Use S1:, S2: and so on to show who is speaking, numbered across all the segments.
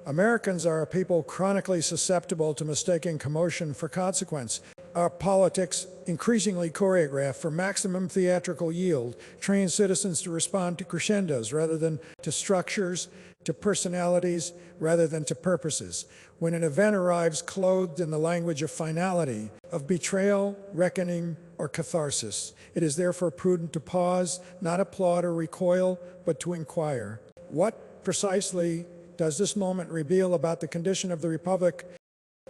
S1: Americans are a people chronically susceptible to mistaking commotion for consequence. Our politics, increasingly choreographed for maximum theatrical yield, train citizens to respond to crescendos rather than to structures, to personalities rather than to purposes. When an event arrives clothed in the language of finality, of betrayal, reckoning, or catharsis, it is therefore prudent to pause, not applaud or recoil, but to inquire. What precisely does this moment reveal about the condition of the Republic?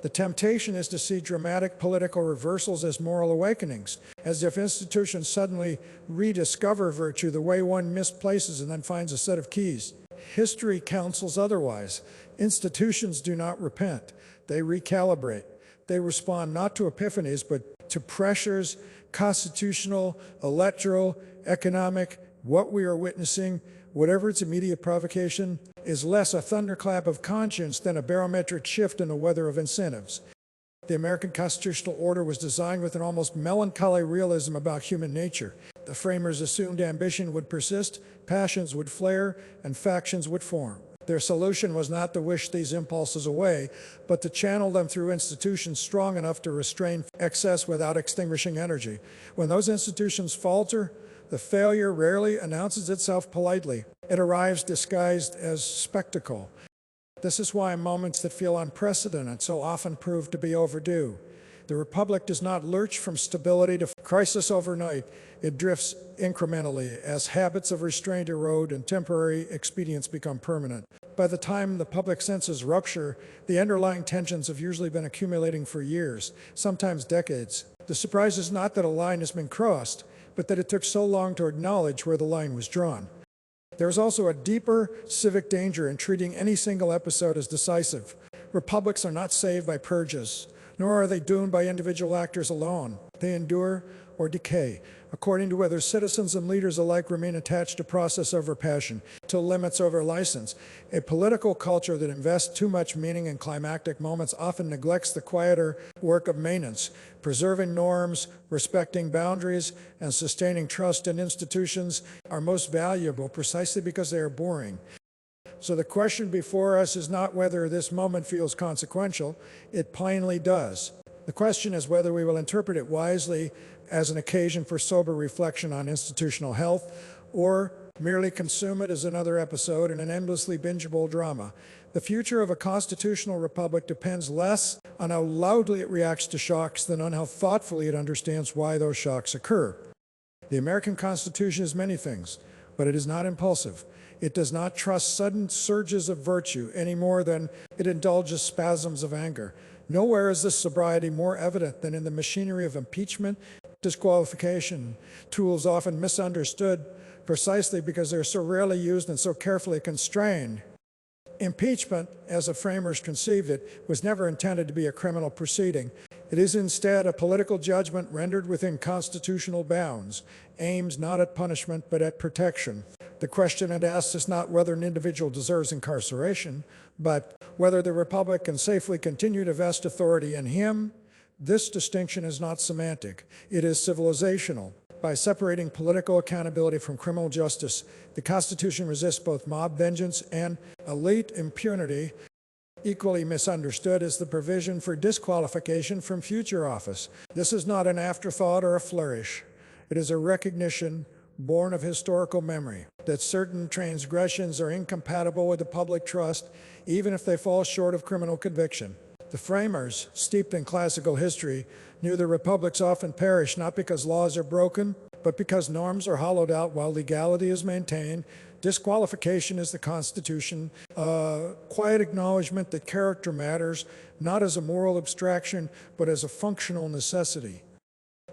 S1: The temptation is to see dramatic political reversals as moral awakenings, as if institutions suddenly rediscover virtue the way one misplaces and then finds a set of keys. History counsels otherwise. Institutions do not repent. They recalibrate. They respond not to epiphanies, but to pressures, constitutional, electoral, economic. What we are witnessing, whatever its immediate provocation, is less a thunderclap of conscience than a barometric shift in the weather of incentives. The American constitutional order was designed with an almost melancholy realism about human nature. The framers assumed ambition would persist, passions would flare, and factions would form. Their solution was not to wish these impulses away, but to channel them through institutions strong enough to restrain excess without extinguishing energy. When those institutions falter, the failure rarely announces itself politely. It arrives disguised as spectacle. This is why moments that feel unprecedented so often prove to be overdue. The Republic does not lurch from stability to crisis overnight. It drifts incrementally as habits of restraint erode and temporary expedients become permanent. By the time the public senses rupture, the underlying tensions have usually been accumulating for years, sometimes decades. The surprise is not that a line has been crossed, but that it took so long to acknowledge where the line was drawn. There is also a deeper civic danger in treating any single episode as decisive. Republics are not saved by purges, nor are they doomed by individual actors alone. They endure or decay, according to whether citizens and leaders alike remain attached to process over passion, to limits over license. A political culture that invests too much meaning in climactic moments often neglects the quieter work of maintenance, preserving norms, respecting boundaries, and sustaining trust in institutions are most valuable precisely because they are boring. So the question before us is not whether this moment feels consequential. It plainly does. The question is whether we will interpret it wisely as an occasion for sober reflection on institutional health, or merely consume it as another episode in an endlessly bingeable drama. The future of a constitutional republic depends less on how loudly it reacts to shocks than on how thoughtfully it understands why those shocks occur. The American Constitution is many things, but it is not impulsive. It does not trust sudden surges of virtue any more than it indulges spasms of anger. Nowhere is this sobriety more evident than in the machinery of impeachment, disqualification, tools often misunderstood precisely because they're so rarely used and so carefully constrained. Impeachment, as the framers conceived it, was never intended to be a criminal proceeding. It is instead a political judgment rendered within constitutional bounds, aims not at punishment but at protection. The question it asks is not whether an individual deserves incarceration, but whether the Republic can safely continue to vest authority in him. This distinction is not semantic. It is civilizational. By separating political accountability from criminal justice, the Constitution resists both mob vengeance and elite impunity. Equally misunderstood is the provision for disqualification from future office. This is not an afterthought or a flourish. It is a recognition, born of historical memory, that certain transgressions are incompatible with the public trust, even if they fall short of criminal conviction. The framers, steeped in classical history, knew the republics often perish not because laws are broken, but because norms are hollowed out while legality is maintained. Disqualification is the Constitution, a quiet acknowledgement that character matters, not as a moral abstraction, but as a functional necessity.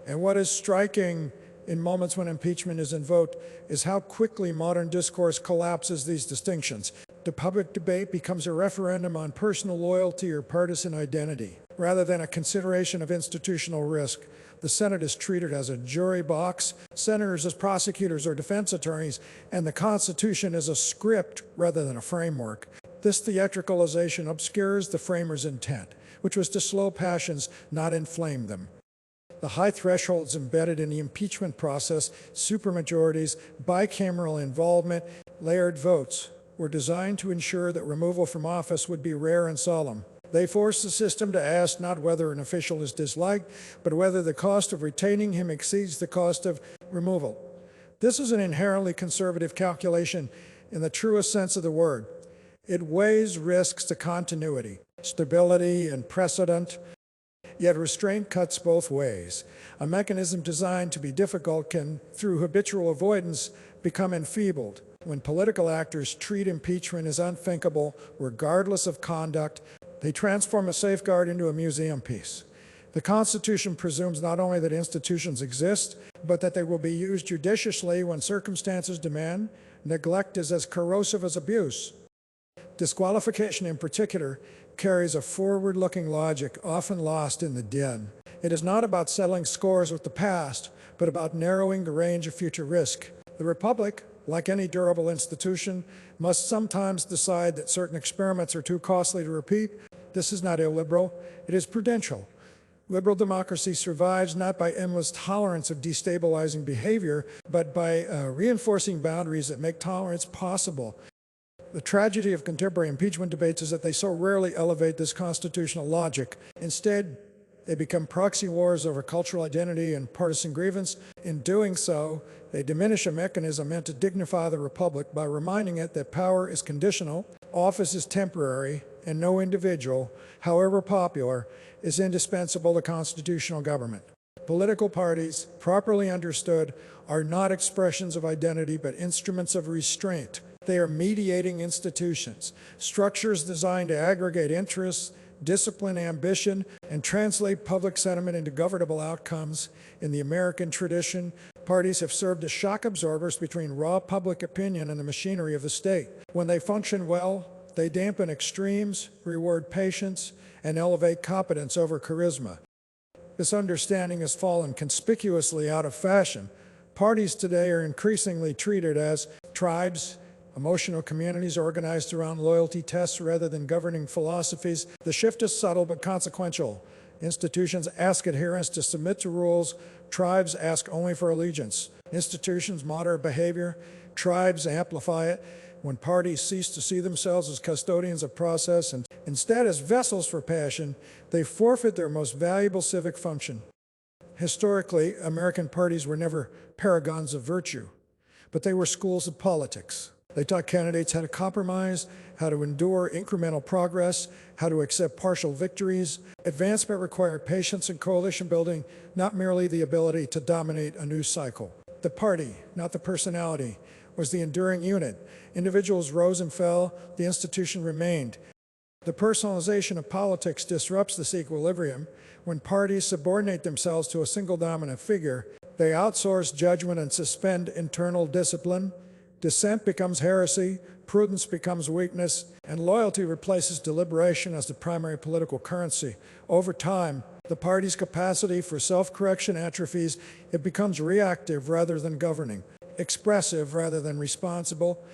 S1: And what is striking in moments when impeachment is invoked is how quickly modern discourse collapses these distinctions. The public debate becomes a referendum on personal loyalty or partisan identity. Rather than a consideration of institutional risk, the Senate is treated as a jury box, senators as prosecutors or defense attorneys, and the Constitution as a script rather than a framework. This theatricalization obscures the framers' intent, which was to slow passions, not inflame them. The high thresholds embedded in the impeachment process, supermajorities, bicameral involvement, layered votes, were designed to ensure that removal from office would be rare and solemn. They forced the system to ask not whether an official is disliked, but whether the cost of retaining him exceeds the cost of removal. This is an inherently conservative calculation in the truest sense of the word. It weighs risks to continuity, stability, and precedent, yet restraint cuts both ways. A mechanism designed to be difficult can, through habitual avoidance, become enfeebled. When political actors treat impeachment as unthinkable, regardless of conduct, they transform a safeguard into a museum piece. The Constitution presumes not only that institutions exist, but that they will be used judiciously when circumstances demand. Neglect is as corrosive as abuse. Disqualification, in particular, carries a forward-looking logic often lost in the din. It is not about settling scores with the past, but about narrowing the range of future risk. The Republic, like any durable institution, must sometimes decide that certain experiments are too costly to repeat. This is not illiberal, it is prudential. Liberal democracy survives not by endless tolerance of destabilizing behavior, but by reinforcing boundaries that make tolerance possible. The tragedy of contemporary impeachment debates is that they so rarely elevate this constitutional logic. Instead, they become proxy wars over cultural identity and partisan grievance. In doing so, they diminish a mechanism meant to dignify the republic by reminding it that power is conditional, office is temporary, and no individual, however popular, is indispensable to constitutional government. Political parties, properly understood, are not expressions of identity but instruments of restraint. They are mediating institutions, structures designed to aggregate interests, discipline ambition, and translate public sentiment into governable outcomes. In the American tradition, parties have served as shock absorbers between raw public opinion and the machinery of the state. When they function well, they dampen extremes, reward patience, and elevate competence over charisma. This understanding has fallen conspicuously out of fashion. Parties today are increasingly treated as tribes, emotional communities organized around loyalty tests rather than governing philosophies. The shift is subtle but consequential. Institutions ask adherents to submit to rules. Tribes ask only for allegiance. Institutions moderate behavior. Tribes amplify it. When parties cease to see themselves as custodians of process and instead as vessels for passion, they forfeit their most valuable civic function. Historically, American parties were never paragons of virtue, but they were schools of politics. They taught candidates how to compromise, how to endure incremental progress, how to accept partial victories. Advancement required patience and coalition building, not merely the ability to dominate a news cycle. The party, not the personality, was the enduring unit. Individuals rose and fell, the institution remained. The personalization of politics disrupts this equilibrium. When parties subordinate themselves to a single dominant figure, they outsource judgment and suspend internal discipline. Dissent becomes heresy, prudence becomes weakness, and loyalty replaces deliberation as the primary political currency. Over time, the party's capacity for self-correction atrophies. It becomes reactive rather than governing, expressive rather than responsible.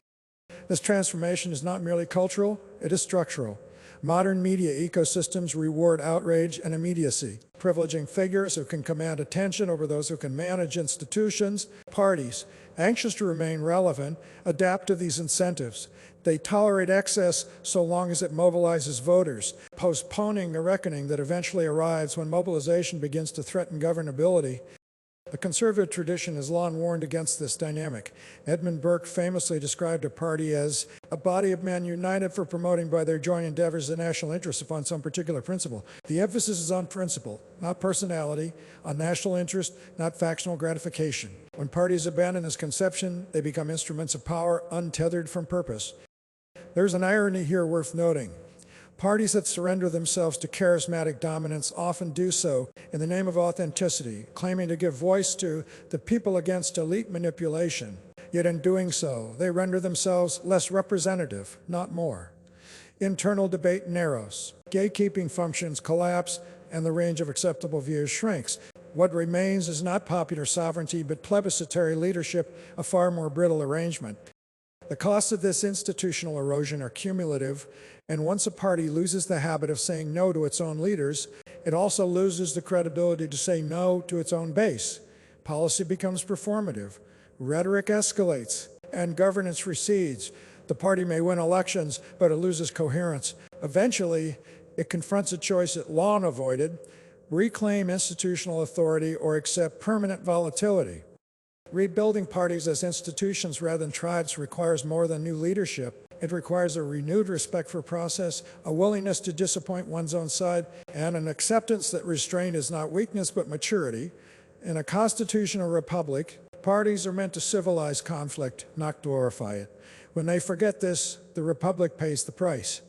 S1: This transformation is not merely cultural, it is structural. Modern media ecosystems reward outrage and immediacy, privileging figures who can command attention over those who can manage institutions. Parties, anxious to remain relevant, adapt to these incentives. They tolerate excess so long as it mobilizes voters, postponing the reckoning that eventually arrives when mobilization begins to threaten governability. The conservative tradition has long warned against this dynamic. Edmund Burke famously described a party as a body of men united for promoting by their joint endeavors the national interest upon some particular principle. The emphasis is on principle, not personality, on national interest, not factional gratification. When parties abandon this conception, they become instruments of power untethered from purpose. There's an irony here worth noting. Parties that surrender themselves to charismatic dominance often do so in the name of authenticity, claiming to give voice to the people against elite manipulation. Yet in doing so, they render themselves less representative, not more. Internal debate narrows, gatekeeping functions collapse, and the range of acceptable views shrinks. What remains is not popular sovereignty, but plebiscitary leadership, a far more brittle arrangement. The costs of this institutional erosion are cumulative, and once a party loses the habit of saying no to its own leaders, it also loses the credibility to say no to its own base. Policy becomes performative, rhetoric escalates, and governance recedes. The party may win elections, but it loses coherence. Eventually, it confronts a choice it long avoided: reclaim institutional authority or accept permanent volatility. Rebuilding parties as institutions rather than tribes requires more than new leadership. It requires a renewed respect for process, a willingness to disappoint one's own side, and an acceptance that restraint is not weakness but maturity. In a constitutional republic, parties are meant to civilize conflict, not glorify it. When they forget this, the republic pays the price.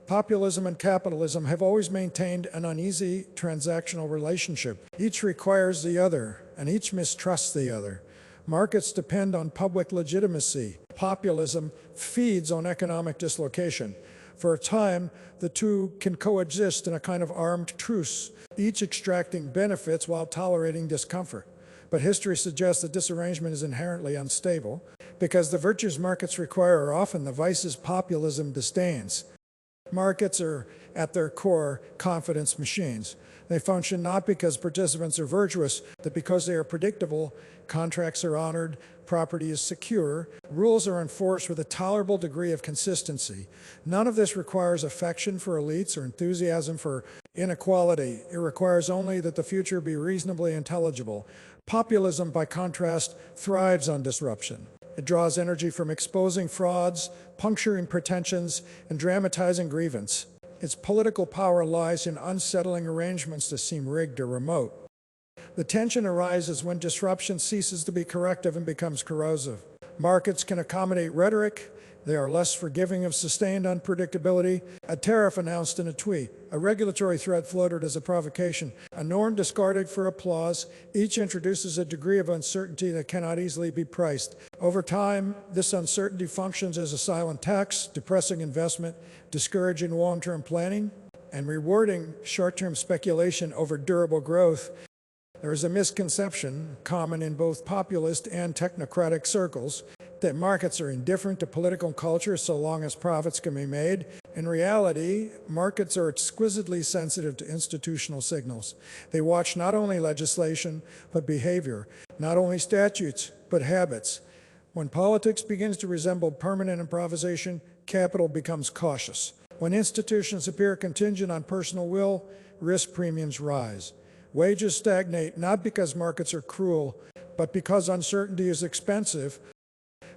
S1: Populism and capitalism have always maintained an uneasy transactional relationship. Each requires the other, and each mistrusts the other. Markets depend on public legitimacy. Populism feeds on economic dislocation. For a time, the two can coexist in a kind of armed truce, each extracting benefits while tolerating discomfort. But history suggests that this arrangement is inherently unstable, because the virtues markets require are often the vices populism disdains. Markets are, at their core, confidence machines. They function not because participants are virtuous, but because they are predictable, contracts are honored, property is secure, rules are enforced with a tolerable degree of consistency. None of this requires affection for elites or enthusiasm for inequality. It requires only that the future be reasonably intelligible. Populism, by contrast, thrives on disruption. It draws energy from exposing frauds, puncturing pretensions, and dramatizing grievance. Its political power lies in unsettling arrangements that seem rigged or remote. The tension arises when disruption ceases to be corrective and becomes corrosive. Markets can accommodate rhetoric. They are less forgiving of sustained unpredictability. A tariff announced in a tweet, a regulatory threat floated as a provocation, a norm discarded for applause. Each introduces a degree of uncertainty that cannot easily be priced. Over time, this uncertainty functions as a silent tax, depressing investment, discouraging long-term planning, and rewarding short-term speculation over durable growth. There is a misconception, common in both populist and technocratic circles, that markets are indifferent to political culture so long as profits can be made. In reality, markets are exquisitely sensitive to institutional signals. They watch not only legislation, but behavior, not only statutes, but habits. When politics begins to resemble permanent improvisation, capital becomes cautious. When institutions appear contingent on personal will, risk premiums rise. Wages stagnate not because markets are cruel, but because uncertainty is expensive.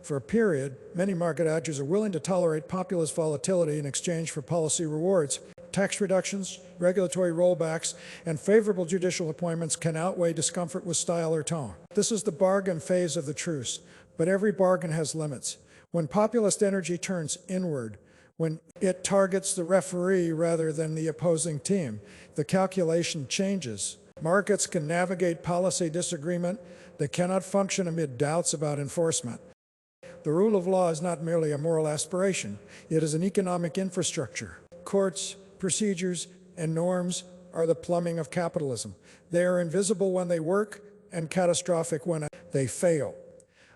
S1: For a period, many market actors are willing to tolerate populist volatility in exchange for policy rewards. Tax reductions, regulatory rollbacks, and favorable judicial appointments can outweigh discomfort with style or tone. This is the bargain phase of the truce, but every bargain has limits. When populist energy turns inward, when it targets the referee rather than the opposing team, the calculation changes. Markets can navigate policy disagreement. They cannot function amid doubts about enforcement. The rule of law is not merely a moral aspiration. It is an economic infrastructure. Courts, procedures, and norms are the plumbing of capitalism. They are invisible when they work and catastrophic when they fail.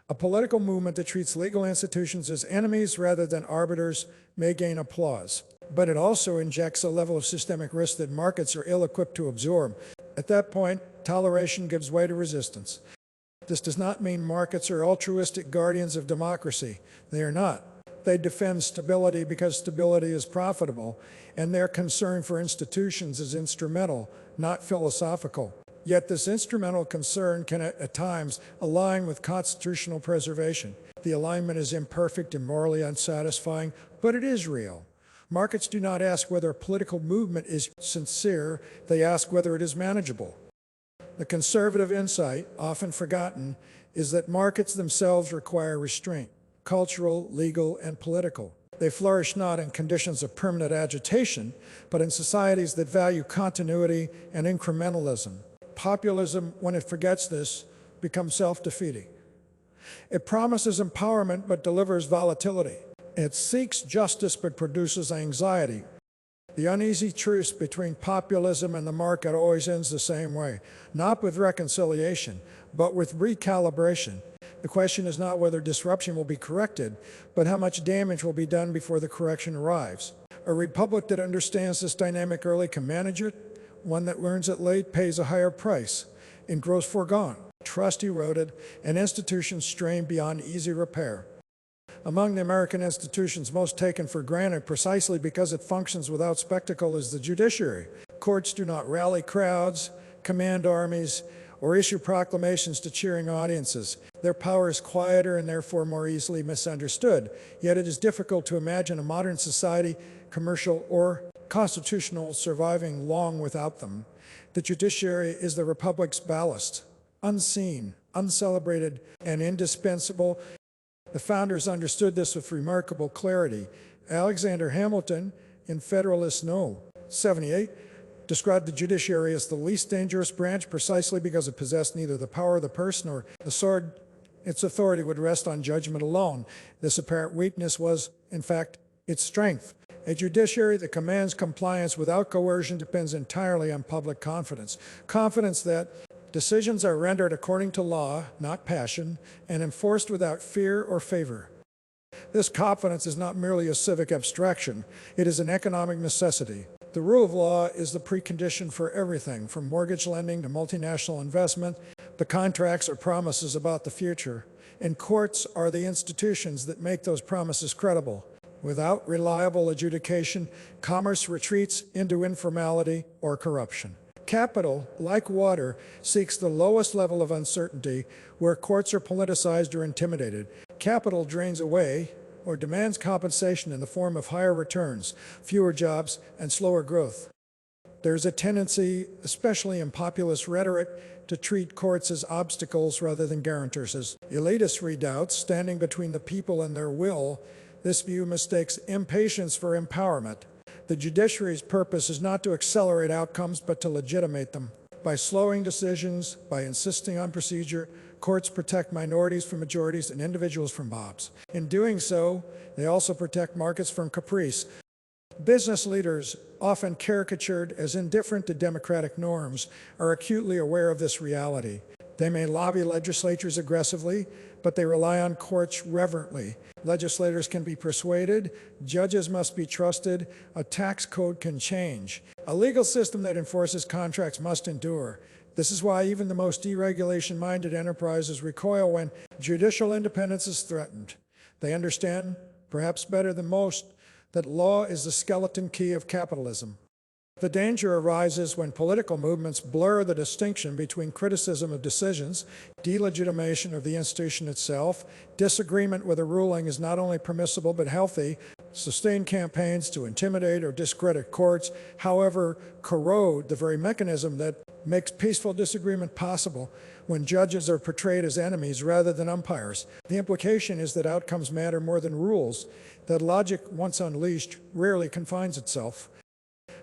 S1: A political movement that treats legal institutions as enemies rather than arbiters may gain applause, but it also injects a level of systemic risk that markets are ill-equipped to absorb. At that point, toleration gives way to resistance. This does not mean markets are altruistic guardians of democracy. They are not. They defend stability because stability is profitable, and their concern for institutions is instrumental, not philosophical. Yet this instrumental concern can at times align with constitutional preservation. The alignment is imperfect and morally unsatisfying, but it is real. Markets do not ask whether a political movement is sincere, they ask whether it is manageable. The conservative insight, often forgotten, is that markets themselves require restraint, cultural, legal, and political. They flourish not in conditions of permanent agitation, but in societies that value continuity and incrementalism. Populism, when it forgets this, becomes self-defeating. It promises empowerment but delivers volatility. It seeks justice but produces anxiety. The uneasy truce between populism and the market always ends the same way, not with reconciliation, but with recalibration. The question is not whether disruption will be corrected, but how much damage will be done before the correction arrives. A republic that understands this dynamic early can manage it. One that learns it late pays a higher price in growth foregone, trust eroded, and institutions strained beyond easy repair. Among the American institutions most taken for granted precisely because it functions without spectacle is the judiciary. Courts do not rally crowds, command armies, or issue proclamations to cheering audiences. Their power is quieter and therefore more easily misunderstood. Yet it is difficult to imagine a modern society, commercial or constitutional, surviving long without them. The judiciary is the republic's ballast, unseen, uncelebrated, and indispensable. The founders understood this with remarkable clarity. Alexander Hamilton, in Federalist No. 78, described the judiciary as the least dangerous branch precisely because it possessed neither the power of the purse nor the sword. Its authority would rest on judgment alone. This apparent weakness was, in fact, its strength. A judiciary that commands compliance without coercion depends entirely on public confidence. Confidence that decisions are rendered according to law, not passion, and enforced without fear or favor. This confidence is not merely a civic abstraction, it is an economic necessity. The rule of law is the precondition for everything, from mortgage lending to multinational investment. The contracts are promises about the future, and courts are the institutions that make those promises credible. Without reliable adjudication, commerce retreats into informality or corruption. Capital, like water, seeks the lowest level of uncertainty where courts are politicized or intimidated. Capital drains away or demands compensation in the form of higher returns, fewer jobs, and slower growth. There's a tendency, especially in populist rhetoric, to treat courts as obstacles rather than guarantors, as elitist redoubts standing between the people and their will. This view mistakes impatience for empowerment. The judiciary's purpose is not to accelerate outcomes, but to legitimate them. By slowing decisions, by insisting on procedure, courts protect minorities from majorities and individuals from mobs. In doing so, they also protect markets from caprice. Business leaders, often caricatured as indifferent to democratic norms, are acutely aware of this reality. They may lobby legislatures aggressively, but they rely on courts reverently. Legislators can be persuaded, judges must be trusted, a tax code can change. A legal system that enforces contracts must endure. This is why even the most deregulation-minded enterprises recoil when judicial independence is threatened. They understand, perhaps better than most, that law is the skeleton key of capitalism. The danger arises when political movements blur the distinction between criticism of decisions, delegitimation of the institution itself. Disagreement with a ruling is not only permissible but healthy. Sustained campaigns to intimidate or discredit courts, however, corrode the very mechanism that makes peaceful disagreement possible when judges are portrayed as enemies rather than umpires. The implication is that outcomes matter more than rules, that logic, once unleashed, rarely confines itself.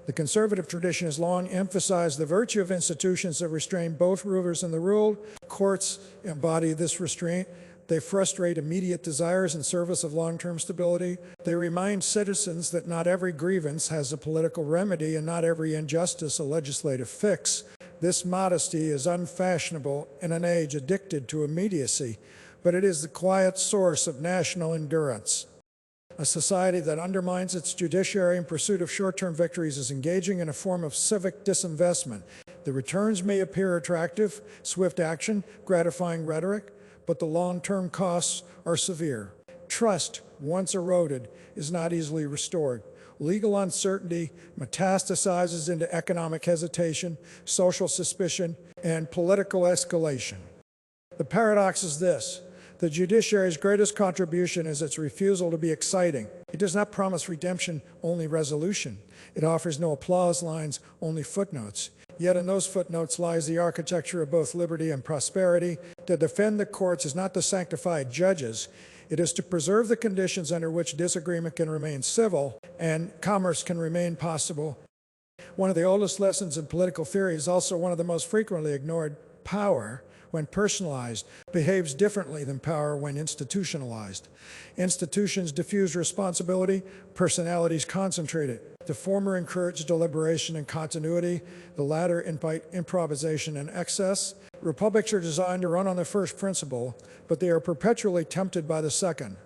S1: The conservative tradition has long emphasized the virtue of institutions that restrain both rulers and the ruled. Courts embody this restraint. They frustrate immediate desires in service of long-term stability. They remind citizens that not every grievance has a political remedy and not every injustice a legislative fix. This modesty is unfashionable in an age addicted to immediacy, but it is the quiet source of national endurance. A society that undermines its judiciary in pursuit of short-term victories is engaging in a form of civic disinvestment. The returns may appear attractive, swift action, gratifying rhetoric, but the long-term costs are severe. Trust, once eroded, is not easily restored. Legal uncertainty metastasizes into economic hesitation, social suspicion, and political escalation. The paradox is this. The judiciary's greatest contribution is its refusal to be exciting. It does not promise redemption, only resolution. It offers no applause lines, only footnotes. Yet in those footnotes lies the architecture of both liberty and prosperity. To defend the courts is not to sanctify judges. It is to preserve the conditions under which disagreement can remain civil and commerce can remain possible. One of the oldest lessons in political theory is also one of the most frequently ignored. Power, when personalized, behaves differently than power when institutionalized. Institutions diffuse responsibility, personalities concentrate it. The former encourage deliberation and continuity, the latter invite improvisation and excess. Republics are designed to run on the first principle, but they are perpetually tempted by the second.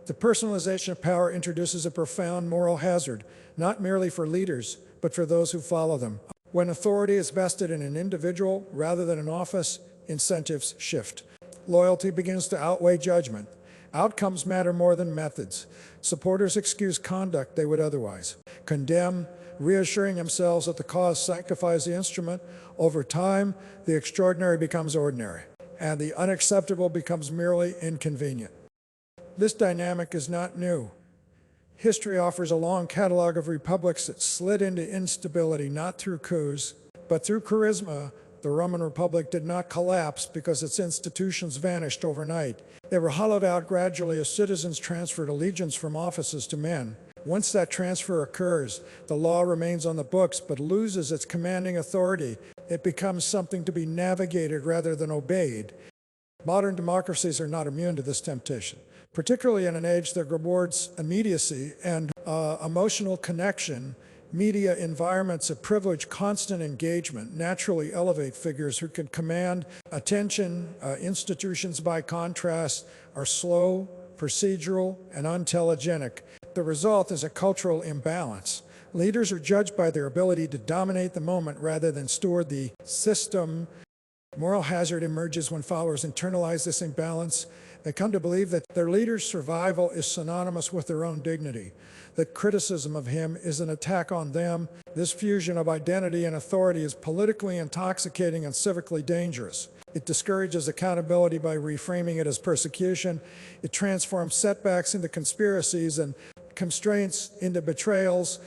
S1: The personalization of power introduces a profound moral hazard, not merely for leaders, but for those who follow them. When authority is vested in an individual rather than an office, incentives shift. Loyalty begins to outweigh judgment. Outcomes matter more than methods. Supporters excuse conduct they would otherwise condemn, reassuring themselves that the cause sanctifies the instrument. Over time, the extraordinary becomes ordinary, and the unacceptable becomes merely inconvenient. This dynamic is not new. History offers a long catalog of republics that slid into instability not through coups, but through charisma. The Roman Republic did not collapse because its institutions vanished overnight. They were hollowed out gradually as citizens transferred allegiance from offices to men. Once that transfer occurs, the law remains on the books but loses its commanding authority. It becomes something to be navigated rather than obeyed. Modern democracies are not immune to this temptation, particularly in an age that rewards immediacy and emotional connection. Media environments of privileged constant engagement naturally elevate figures who can command attention. Institutions, by contrast, are slow, procedural, and untelegenic. The result is a cultural imbalance. Leaders are judged by their ability to dominate the moment rather than steward the system. Moral hazard emerges when followers internalize this imbalance. They come to believe that their leader's survival is synonymous with their own dignity, that criticism of him is an attack on them. This fusion of identity and authority is politically intoxicating and civically dangerous. It discourages accountability by reframing it as persecution. It transforms setbacks into conspiracies and constraints into betrayals.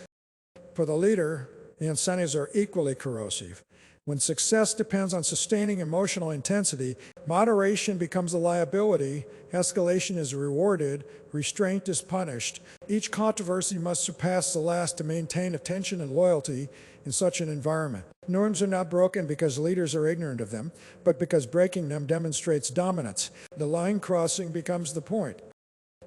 S1: For the leader, the incentives are equally corrosive. When success depends on sustaining emotional intensity, moderation becomes a liability, escalation is rewarded, restraint is punished. Each controversy must surpass the last to maintain attention and loyalty in such an environment. Norms are not broken because leaders are ignorant of them, but because breaking them demonstrates dominance. The line crossing becomes the point.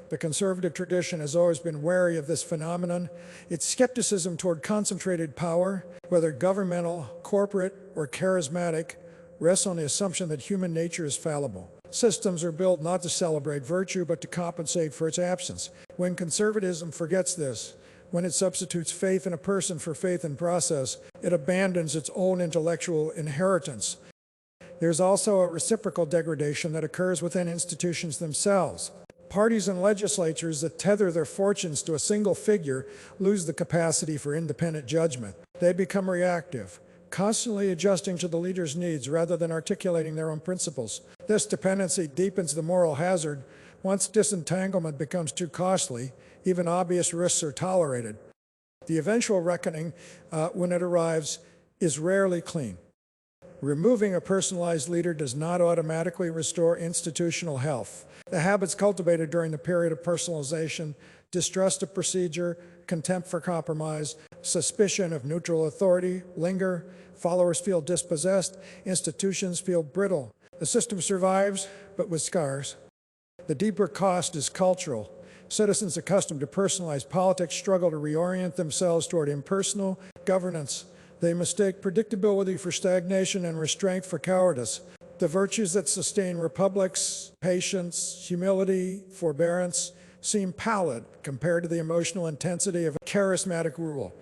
S1: The conservative tradition has always been wary of this phenomenon. Its skepticism toward concentrated power, whether governmental, corporate, or charismatic, rests on the assumption that human nature is fallible. Systems are built not to celebrate virtue, but to compensate for its absence. When conservatism forgets this, when it substitutes faith in a person for faith in process, it abandons its own intellectual inheritance. There's also a reciprocal degradation that occurs within institutions themselves. Parties and legislatures that tether their fortunes to a single figure lose the capacity for independent judgment. They become reactive, constantly adjusting to the leader's needs rather than articulating their own principles. This dependency deepens the moral hazard. Once disentanglement becomes too costly, even obvious risks are tolerated. The eventual reckoning, when it arrives, is rarely clean. Removing a personalized leader does not automatically restore institutional health. The habits cultivated during the period of personalization, distrust of procedure, contempt for compromise, suspicion of neutral authority linger. Followers feel dispossessed. Institutions feel brittle. The system survives, but with scars. The deeper cost is cultural. Citizens accustomed to personalized politics struggle to reorient themselves toward impersonal governance. They mistake predictability for stagnation and restraint for cowardice. The virtues that sustain republics, patience, humility, forbearance, seem pallid compared to the emotional intensity of charismatic rule.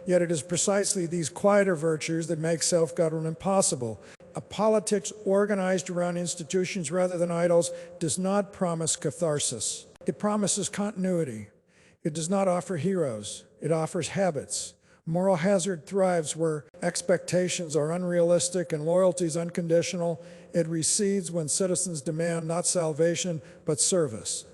S1: Yet it is precisely these quieter virtues that make self-government possible. A politics organized around institutions rather than idols does not promise catharsis. It promises continuity. It does not offer heroes. It offers habits. Moral hazard thrives where expectations are unrealistic and loyalty is unconditional. It recedes when citizens demand not salvation, but service.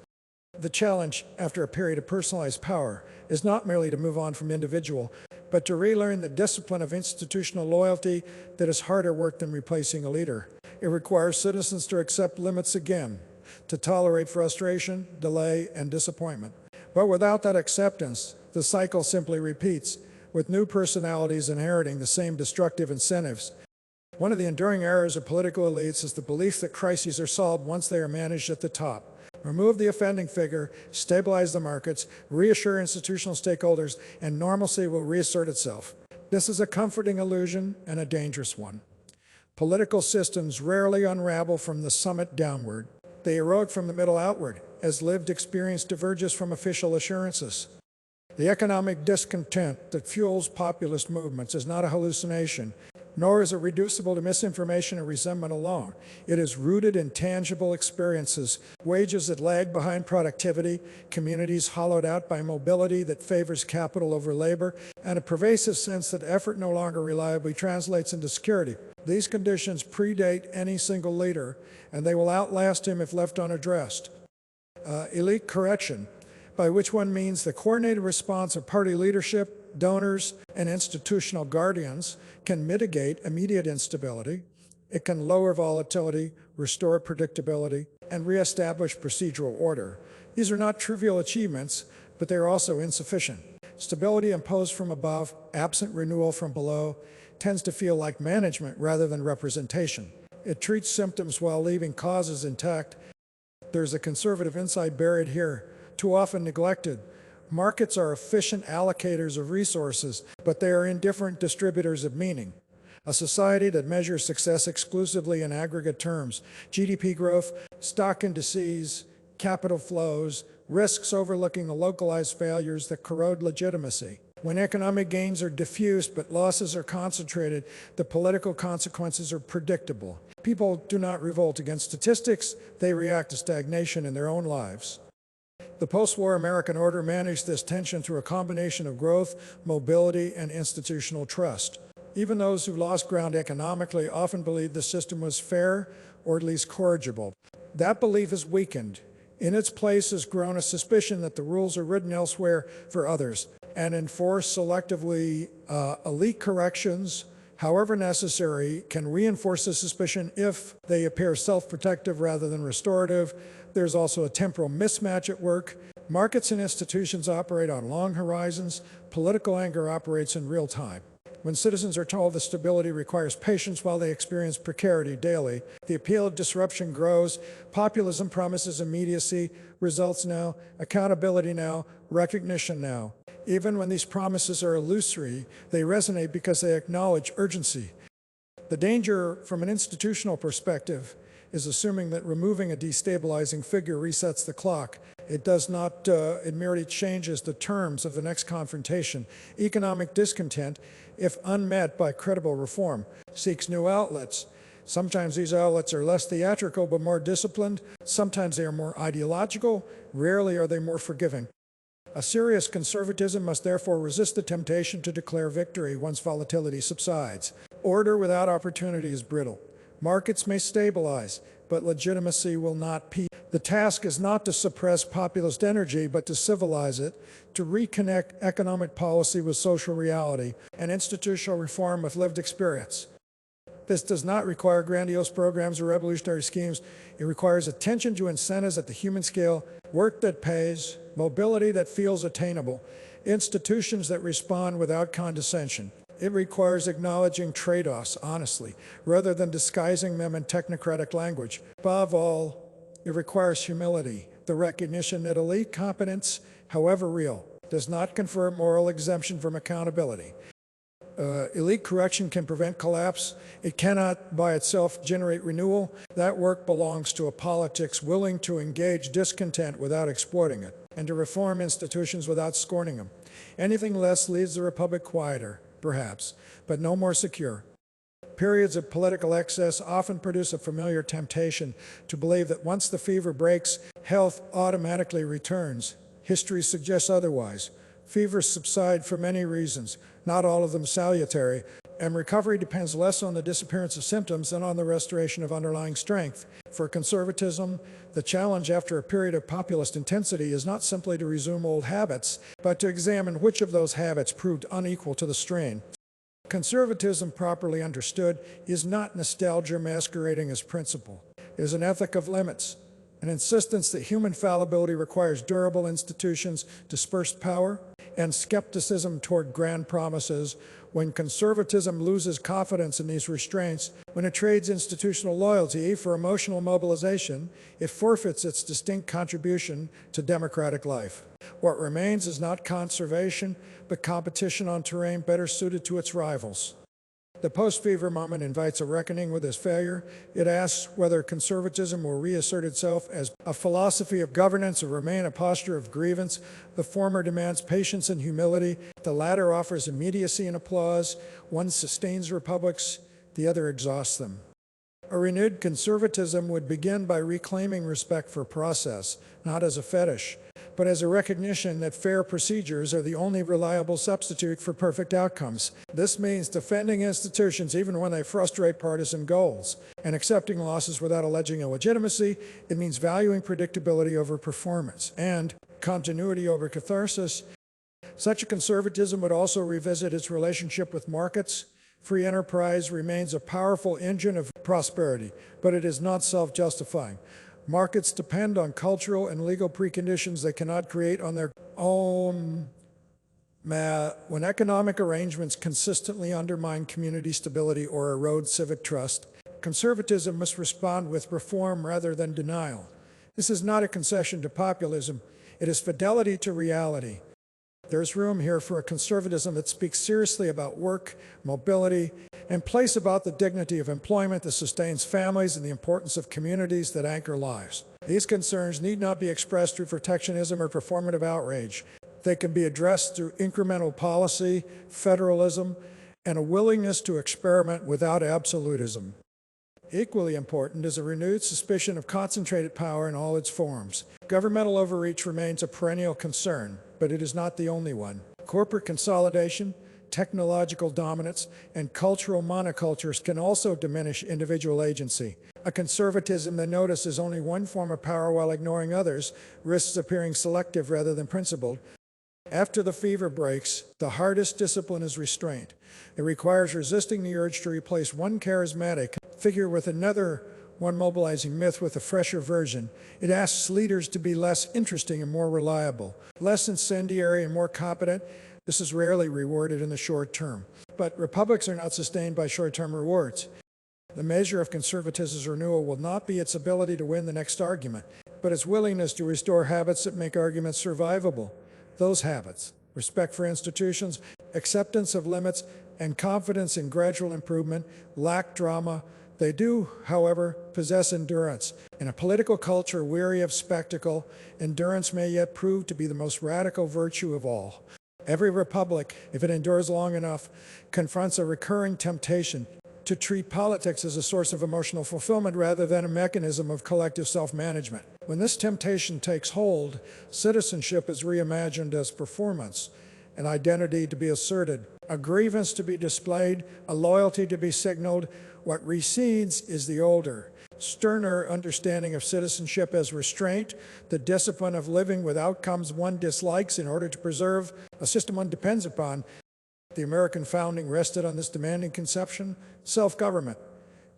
S1: The challenge, after a period of personalized power, is not merely to move on from individual, but to relearn the discipline of institutional loyalty that is harder work than replacing a leader. It requires citizens to accept limits again, to tolerate frustration, delay, and disappointment. But without that acceptance, the cycle simply repeats, with new personalities inheriting the same destructive incentives. One of the enduring errors of political elites is the belief that crises are solved once they are managed at the top. Remove the offending figure, stabilize the markets, reassure institutional stakeholders, and normalcy will reassert itself. This is a comforting illusion and a dangerous one. Political systems rarely unravel from the summit downward. They erode from the middle outward, as lived experience diverges from official assurances. The economic discontent that fuels populist movements is not a hallucination. nor is it reducible to misinformation and resentment alone. It is rooted in tangible experiences, wages that lag behind productivity, communities hollowed out by mobility that favors capital over labor, and a pervasive sense that effort no longer reliably translates into security. These conditions predate any single leader, and they will outlast him if left unaddressed. Elite correction, by which one means the coordinated response of party leadership, donors, and institutional guardians, can mitigate immediate instability. It can lower volatility, restore predictability, and reestablish procedural order. These are not trivial achievements, but they are also insufficient. Stability imposed from above, absent renewal from below, tends to feel like management rather than representation. It treats symptoms while leaving causes intact. There's a conservative insight buried here, too often neglected. Markets are efficient allocators of resources, but they are indifferent distributors of meaning. A society that measures success exclusively in aggregate terms, GDP growth, stock indices, capital flows, risks overlooking the localized failures that corrode legitimacy. When economic gains are diffused but losses are concentrated, the political consequences are predictable. People do not revolt against statistics, they react to stagnation in their own lives. The post-war American order managed this tension through a combination of growth, mobility, and institutional trust. Even those who lost ground economically often believed the system was fair, or at least corrigible. That belief is weakened. In its place has grown a suspicion that the rules are written elsewhere for others, and enforced selectively. Elite corrections, however necessary, can reinforce the suspicion if they appear self-protective rather than restorative. There's also a temporal mismatch at work. Markets and institutions operate on long horizons. Political anger operates in real time. When citizens are told that stability requires patience while they experience precarity daily, the appeal of disruption grows. Populism promises immediacy, results now, accountability now, recognition now. Even when these promises are illusory, they resonate because they acknowledge urgency. The danger from an institutional perspective is assuming that removing a destabilizing figure resets the clock. It does not, it merely changes the terms of the next confrontation. Economic discontent, if unmet by credible reform, seeks new outlets. Sometimes these outlets are less theatrical but more disciplined. Sometimes they are more ideological. Rarely are they more forgiving. A serious conservatism must therefore resist the temptation to declare victory once volatility subsides. Order without opportunity is brittle. Markets may stabilize, but legitimacy will not peak. The task is not to suppress populist energy, but to civilize it, to reconnect economic policy with social reality and institutional reform with lived experience. This does not require grandiose programs or revolutionary schemes. It requires attention to incentives at the human scale, work that pays, mobility that feels attainable, institutions that respond without condescension. It requires acknowledging trade-offs honestly, rather than disguising them in technocratic language. Above all, it requires humility, the recognition that elite competence, however real, does not confer moral exemption from accountability. Elite correction can prevent collapse. It cannot by itself generate renewal. That work belongs to a politics willing to engage discontent without exploiting it, and to reform institutions without scorning them. Anything less leaves the republic quieter, perhaps, but no more secure. Periods of political excess often produce a familiar temptation to believe that once the fever breaks, health automatically returns. History suggests otherwise. Fevers subside for many reasons, not all of them salutary, and recovery depends less on the disappearance of symptoms than on the restoration of underlying strength. For conservatism, the challenge after a period of populist intensity is not simply to resume old habits, but to examine which of those habits proved unequal to the strain. Conservatism, properly understood, is not nostalgia masquerading as principle. It is an ethic of limits, an insistence that human fallibility requires durable institutions, dispersed power, and skepticism toward grand promises. When conservatism loses confidence in these restraints, when it trades institutional loyalty for emotional mobilization, it forfeits its distinct contribution to democratic life. What remains is not conservation, but competition on terrain better suited to its rivals. The post-fever moment invites a reckoning with this failure. It asks whether conservatism will reassert itself as a philosophy of governance or remain a posture of grievance. The former demands patience and humility. The latter offers immediacy and applause. One sustains republics, the other exhausts them. A renewed conservatism would begin by reclaiming respect for process, not as a fetish, but as a recognition that fair procedures are the only reliable substitute for perfect outcomes. This means defending institutions even when they frustrate partisan goals, and accepting losses without alleging illegitimacy. It means valuing predictability over performance, and continuity over catharsis. Such a conservatism would also revisit its relationship with markets. Free enterprise remains a powerful engine of prosperity, but it is not self-justifying. Markets depend on cultural and legal preconditions they cannot create on their own. When economic arrangements consistently undermine community stability or erode civic trust, conservatism must respond with reform rather than denial. This is not a concession to populism. It is fidelity to reality. There's room here for a conservatism that speaks seriously about work, mobility, and place about the dignity of employment that sustains families and the importance of communities that anchor lives. These concerns need not be expressed through protectionism or performative outrage. They can be addressed through incremental policy, federalism, and a willingness to experiment without absolutism. Equally important is a renewed suspicion of concentrated power in all its forms. Governmental overreach remains a perennial concern, but it is not the only one. Corporate consolidation, technological dominance, and cultural monocultures can also diminish individual agency. A conservatism that notices only one form of power while ignoring others risks appearing selective rather than principled. After the fever breaks, the hardest discipline is restraint. It requires resisting the urge to replace one charismatic figure with another, one mobilizing myth with a fresher version. It asks leaders to be less interesting and more reliable, less incendiary and more competent. This is rarely rewarded in the short term. But republics are not sustained by short-term rewards. The measure of conservatism's renewal will not be its ability to win the next argument, but its willingness to restore habits that make arguments survivable. Those habits, respect for institutions, acceptance of limits, and confidence in gradual improvement, lack drama. They do, however, possess endurance. In a political culture weary of spectacle, endurance may yet prove to be the most radical virtue of all. Every republic, if it endures long enough, confronts a recurring temptation to treat politics as a source of emotional fulfillment rather than a mechanism of collective self-management. When this temptation takes hold, citizenship is reimagined as performance, an identity to be asserted, a grievance to be displayed, a loyalty to be signaled. What recedes is the older, sterner understanding of citizenship as restraint, the discipline of living with outcomes one dislikes in order to preserve a system one depends upon. The American founding rested on this demanding conception, self-government.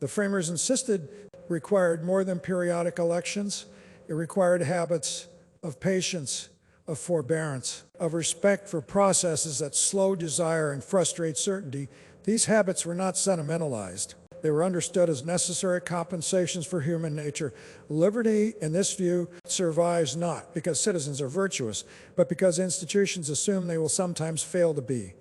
S1: The framers insisted required more than periodic elections. It required habits of patience, of forbearance, of respect for processes that slow desire and frustrate certainty. These habits were not sentimentalized. They were understood as necessary compensations for human nature. Liberty, in this view, survives not because citizens are virtuous, but because institutions assume they will sometimes fail to be.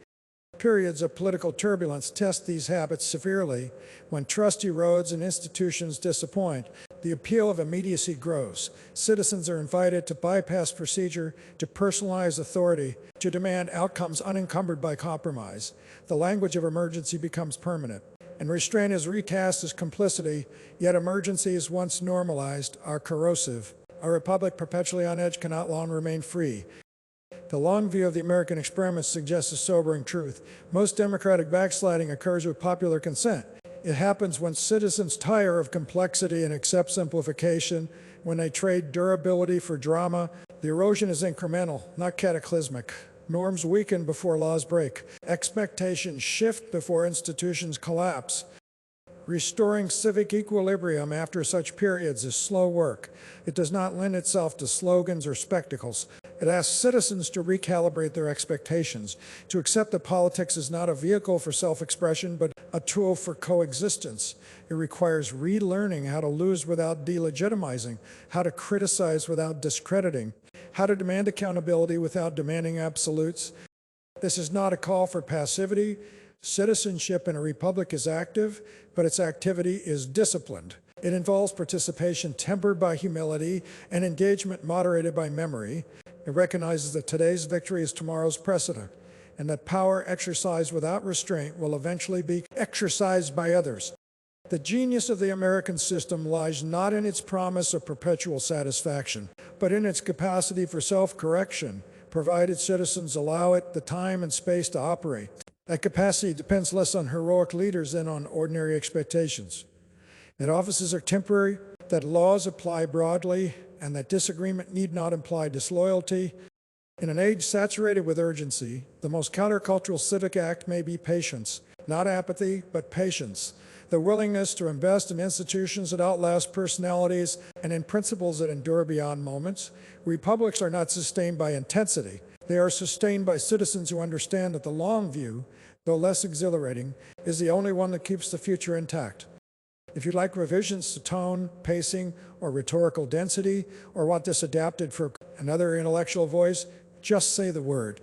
S1: Periods of political turbulence test these habits severely. When trust erodes and institutions disappoint, the appeal of immediacy grows. Citizens are invited to bypass procedure, to personalize authority, to demand outcomes unencumbered by compromise. The language of emergency becomes permanent, and restraint is recast as complicity, yet emergencies, once normalized, are corrosive. A republic perpetually on edge cannot long remain free. The long view of the American experiment suggests a sobering truth. Most democratic backsliding occurs with popular consent. It happens when citizens tire of complexity and accept simplification, when they trade durability for drama. The erosion is incremental, not cataclysmic. Norms weaken before laws break. Expectations shift before institutions collapse. Restoring civic equilibrium after such periods is slow work. It does not lend itself to slogans or spectacles. It asks citizens to recalibrate their expectations, to accept that politics is not a vehicle for self-expression, but a tool for coexistence. It requires relearning how to lose without delegitimizing, how to criticize without discrediting, how to demand accountability without demanding absolutes. This is not a call for passivity. Citizenship in a republic is active, but its activity is disciplined. It involves participation tempered by humility and engagement moderated by memory. It recognizes that today's victory is tomorrow's precedent. and that power exercised without restraint will eventually be exercised by others. The genius of the American system lies not in its promise of perpetual satisfaction, but in its capacity for self-correction, provided citizens allow it the time and space to operate. That capacity depends less on heroic leaders than on ordinary expectations. That offices are temporary, that laws apply broadly, and that disagreement need not imply disloyalty. In an age saturated with urgency, the most countercultural civic act may be patience, not apathy, but patience. The willingness to invest in institutions that outlast personalities and in principles that endure beyond moments. Republics are not sustained by intensity. They are sustained by citizens who understand that the long view, though less exhilarating, is the only one that keeps the future intact. If you'd like revisions to tone, pacing, or rhetorical density, or want this adapted for another intellectual voice, just say the word.